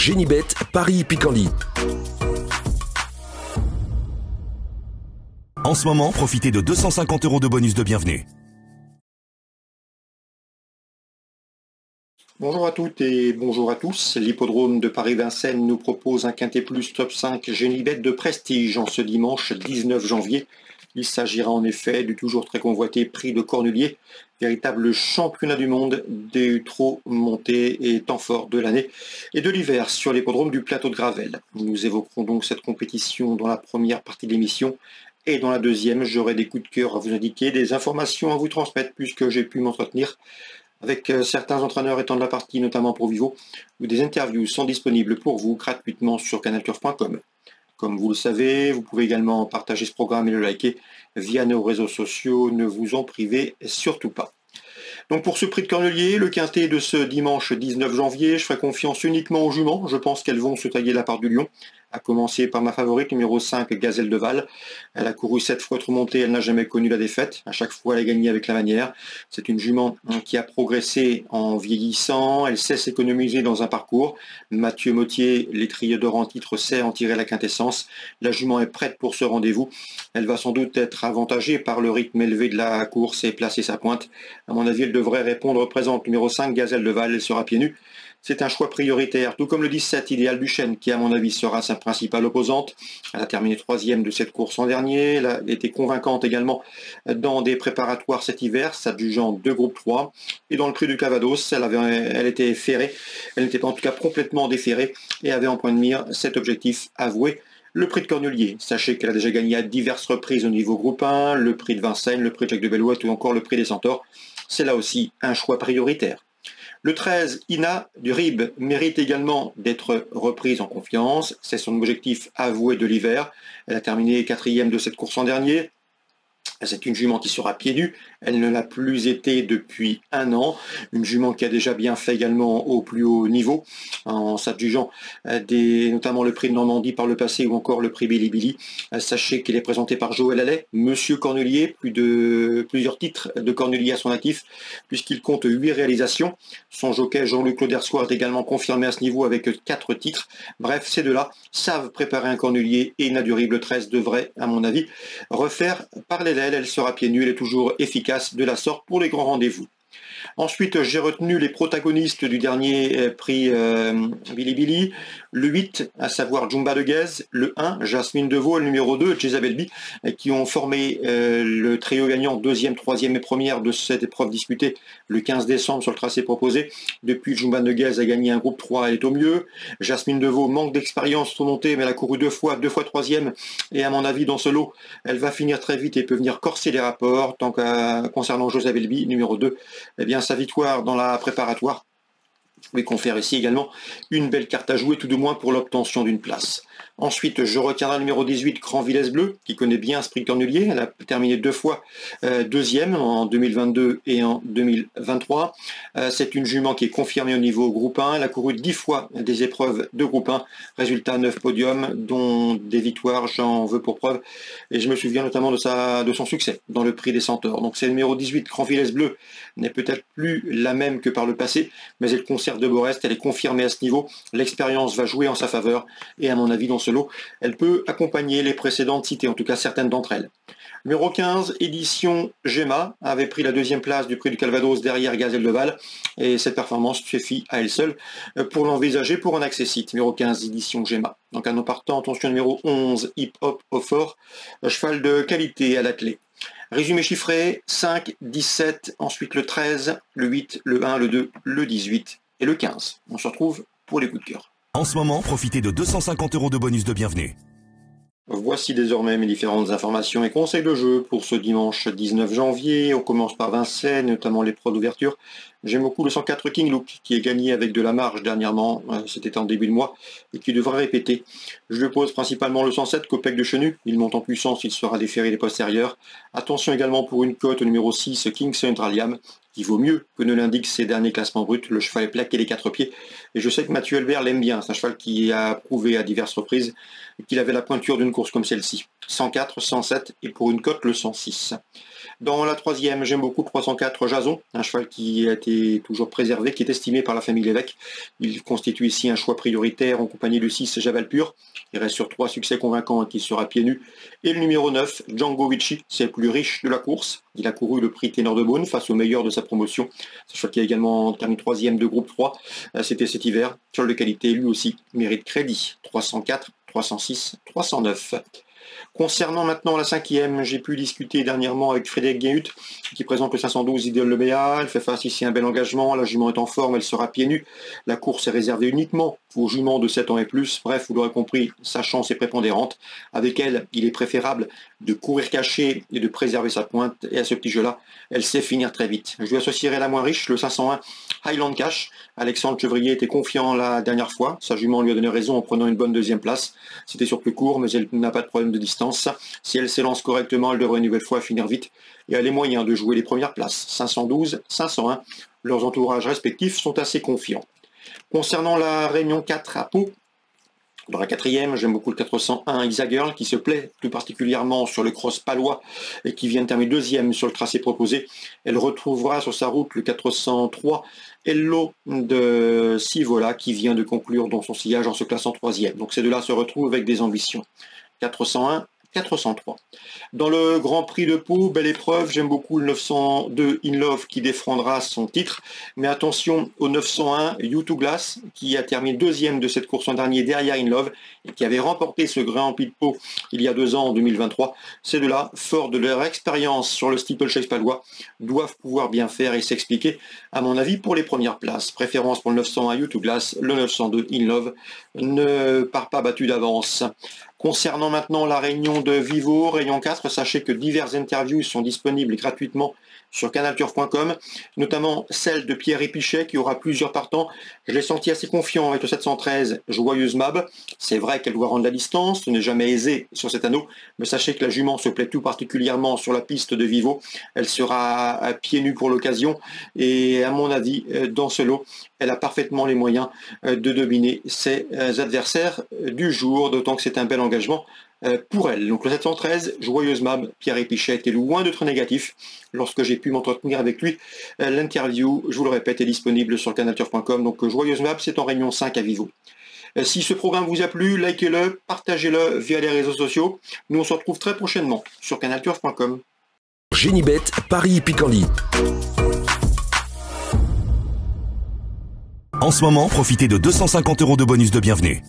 Génibet, Paris-Picardie. En ce moment, profitez de 250 € de bonus de bienvenue. Bonjour à toutes et bonjour à tous. L'hippodrome de Paris-Vincennes nous propose un quintet plus top 5 Génibet de prestige en ce dimanche 19 janvier. Il s'agira en effet du toujours très convoité prix de Cornulier, véritable championnat du monde des trot montés et temps forts de l'année et de l'hiver sur l'hippodrome du plateau de Gravelle. Nous évoquerons donc cette compétition dans la première partie de l'émission. Et dans la deuxième, j'aurai des coups de cœur à vous indiquer, des informations à vous transmettre puisque j'ai pu m'entretenir avec certains entraîneurs étant de la partie, notamment pour Vivo, où des interviews sont disponibles pour vous gratuitement sur canalturf.com. Comme vous le savez, vous pouvez également partager ce programme et le liker via nos réseaux sociaux, ne vous en privez surtout pas. Donc pour ce prix de Cornulier, le quintet de ce dimanche 19 janvier, je ferai confiance uniquement aux juments, je pense qu'elles vont se tailler la part du lion, à commencer par ma favorite numéro 5, Gazelle de Val. Elle a couru 7 fois remontée, elle n'a jamais connu la défaite, à chaque fois elle a gagné avec la manière. C'est une jument qui a progressé en vieillissant, elle sait s'économiser dans un parcours. Mathieu Mottier, l'étrier d'or en titre, sait en tirer la quintessence. La jument est prête pour ce rendez-vous. Elle va sans doute être avantagée par le rythme élevé de la course et placer sa pointe. À mon avis, elle devrait répondre présente. Numéro 5, Gazelle de Val, elle sera pieds nus. C'est un choix prioritaire, tout comme le 17, Idéal du Chêne, qui à mon avis sera sa principale opposante. Elle a terminé 3e de cette course en dernier. Elle a été convaincante également dans des préparatoires cet hiver, s'adjugeant de groupe 3. Et dans le prix du Cavados, elle était ferrée. Elle n'était pas en tout cas complètement déferrée et avait en point de mire cet objectif avoué. Le prix de Cornulier, sachez qu'elle a déjà gagné à diverses reprises au niveau groupe 1, le prix de Vincennes, le prix de Jacques de Bellouette ou encore le prix des Centaures. C'est là aussi un choix prioritaire. Le 13, Ina du Rib, mérite également d'être reprise en confiance. C'est son objectif avoué de l'hiver. Elle a terminé 4e de cette course en dernier. C'est une jument qui sera pieds nus. Elle ne l'a plus été depuis un an. Une jument qui a déjà bien fait également au plus haut niveau, en s'adjugeant notamment le prix de Normandie par le passé ou encore le prix Billy Billy. Sachez qu'il est présenté par Joël Allais, Monsieur Cornulier, plusieurs titres de Cornulier à son actif, puisqu'il compte 8 réalisations. Son jockey Jean-Luc Lauderswart est également confirmé à ce niveau avec 4 titres. Bref, ces deux-là savent préparer un Cornulier et Nadurible 13 devrait, à mon avis, refaire parler d'elle. Elle sera pieds nus, elle est toujours efficace de la sorte pour les grands rendez-vous. Ensuite, j'ai retenu les protagonistes du dernier prix Billy Billy. Le 8, à savoir Jumba de Guez. Le 1, Jasmine Deveau. Et le numéro 2, Jezabel B, qui ont formé le trio gagnant 2e, 3e et 1e de cette épreuve disputée le 15 décembre sur le tracé proposé. Depuis, Jumba de Guez a gagné un groupe 3, elle est au mieux. Jasmine Deveau manque d'expérience sur montée, mais elle a couru 2 fois 3e. Et à mon avis, dans ce lot, elle va finir très vite et peut venir corser les rapports. Tant que concernant Jezabel B, numéro 2, eh bien, sa victoire dans la préparatoire lui confère ici également une belle carte à jouer, tout de moins pour l'obtention d'une place. Ensuite, je retiendrai le numéro 18, Grand Villesse Bleu, qui connaît bien ce prix Cornulier. Elle a terminé 2 fois 2e en 2022 et en 2023. C'est une jument qui est confirmée au niveau groupe 1. Elle a couru 10 fois des épreuves de groupe 1. Résultat, 9 podiums, dont des victoires, j'en veux pour preuve. Et je me souviens notamment de son succès dans le prix des Centaures. Donc c'est le numéro 18, Grand Villesse Bleu, n'est peut-être plus la même que par le passé, mais elle conserve de beaux restes, elle est confirmée à ce niveau. L'expérience va jouer en sa faveur. Et à mon avis, dans ce lot, elle peut accompagner les précédentes citées, en tout cas certaines d'entre elles. Numéro 15, édition Gemma, avait pris la 2e place du prix du Calvados derrière Gazelle de Val, et cette performance suffit à elle seule pour l'envisager pour un accessite. Numéro 15, édition Gemma. Donc à nos partants, attention numéro 11, Hip Hop au fort, cheval de qualité à l'attelé. Résumé chiffré, 5, 17, ensuite le 13, le 8, le 1, le 2, le 18 et le 15. On se retrouve pour les coups de cœur. En ce moment, profitez de 250 € de bonus de bienvenue. Voici désormais mes différentes informations et conseils de jeu pour ce dimanche 19 janvier. On commence par Vincennes, notamment l'épreuve d'ouverture. J'aime beaucoup le 104 King Look qui est gagné avec de la marge dernièrement, c'était en début de mois, et qui devrait répéter. Je lui pose principalement le 107 Copec de Chenu. Il monte en puissance, il sera déféré les postérieurs. Attention également pour une cote au numéro 6 King Centraliam. qui vaut mieux que ne l'indiquent ses derniers classements bruts. Le cheval est plaqué les 4 pieds. Et je sais que Mathieu Albert l'aime bien. C'est un cheval qui a prouvé à diverses reprises qu'il avait la pointure d'une course comme celle-ci. 104, 107 et pour une cote le 106. Dans la troisième, j'aime beaucoup 304 Jason, un cheval qui a été toujours préservé, qui est estimé par la famille Lévesque. Il constitue ici un choix prioritaire en compagnie du 6 Javal Pur. Il reste sur 3 succès convaincants et qui sera pieds nus. Et le numéro 9, Django Vici, c'est le plus riche de la course. Il a couru le prix Ténor de Beaune face au meilleur de sa promotion. C'est un cheval qui a également terminé 3e de groupe 3. C'était cet hiver. Cheval de qualité, lui aussi, mérite crédit. 304, 306, 309. Concernant maintenant la cinquième, j'ai pu discuter dernièrement avec Frédéric Guéhut, qui présente le 512 Idéal Le Béat. Elle fait face ici à un bel engagement. La jument est en forme, elle sera pieds nus. La course est réservée uniquement aux juments de 7 ans et plus. Bref, vous l'aurez compris, sa chance est prépondérante. Avec elle, il est préférable de courir caché et de préserver sa pointe. Et à ce petit jeu-là, elle sait finir très vite. Je lui associerai la moins riche, le 501 Highland Cash. Alexandre Chevrier était confiant la dernière fois. Sa jument lui a donné raison en prenant une bonne deuxième place. C'était sur plus court, mais elle n'a pas de problème de distance. Si elle s'élance correctement, elle devrait une nouvelle fois finir vite et a les moyens de jouer les premières places. 512, 501, leurs entourages respectifs sont assez confiants. Concernant la Réunion 4 à Pau, dans la quatrième, j'aime beaucoup le 401 Isa Girl qui se plaît plus particulièrement sur le cross palois et qui vient de terminer deuxième sur le tracé proposé. Elle retrouvera sur sa route le 403 Hello de Sivola qui vient de conclure dans son sillage en se classant troisième. Donc ces deux-là se retrouvent avec des ambitions. 401, 403. Dans le Grand Prix de Pau, belle épreuve, j'aime beaucoup le 902 In Love qui défendra son titre, mais attention au 901 U2 Glass qui a terminé deuxième de cette course en dernier derrière In Love et qui avait remporté ce Grand Prix de Pau il y a 2 ans en 2023. Ces deux-là, forts de leur expérience sur le steeplechase palois, doivent pouvoir bien faire et s'expliquer, à mon avis, pour les premières places. Préférence pour le 901 U2 Glass, le 902 In Love ne part pas battu d'avance. Concernant maintenant la réunion de Vivo, Réunion 4, sachez que diverses interviews sont disponibles gratuitement sur canalturf.com, notamment celle de Pierre Épichet qui aura plusieurs partants. Je l'ai senti assez confiant avec le 713 Joyeuse Mab. C'est vrai qu'elle doit rendre la distance, ce n'est jamais aisé sur cet anneau, mais sachez que la jument se plaît tout particulièrement sur la piste de Vivo. Elle sera à pieds nus pour l'occasion et à mon avis, dans ce lot, elle a parfaitement les moyens de dominer ses adversaires du jour, d'autant que c'est un bel engagement pour elle. Donc le 713, Joyeuse Mab, Pierre Épichet était loin d'être négatif lorsque j'ai pu m'entretenir avec lui. L'interview, je vous le répète, est disponible sur canalturf.com. Donc Joyeuse Mab, c'est en réunion 5 à Vivo. Si ce programme vous a plu, likez-le, partagez-le via les réseaux sociaux. Nous on se retrouve très prochainement sur canalturf.com. Génibet, Paris Picorly. En ce moment, profitez de 250 € de bonus de bienvenue.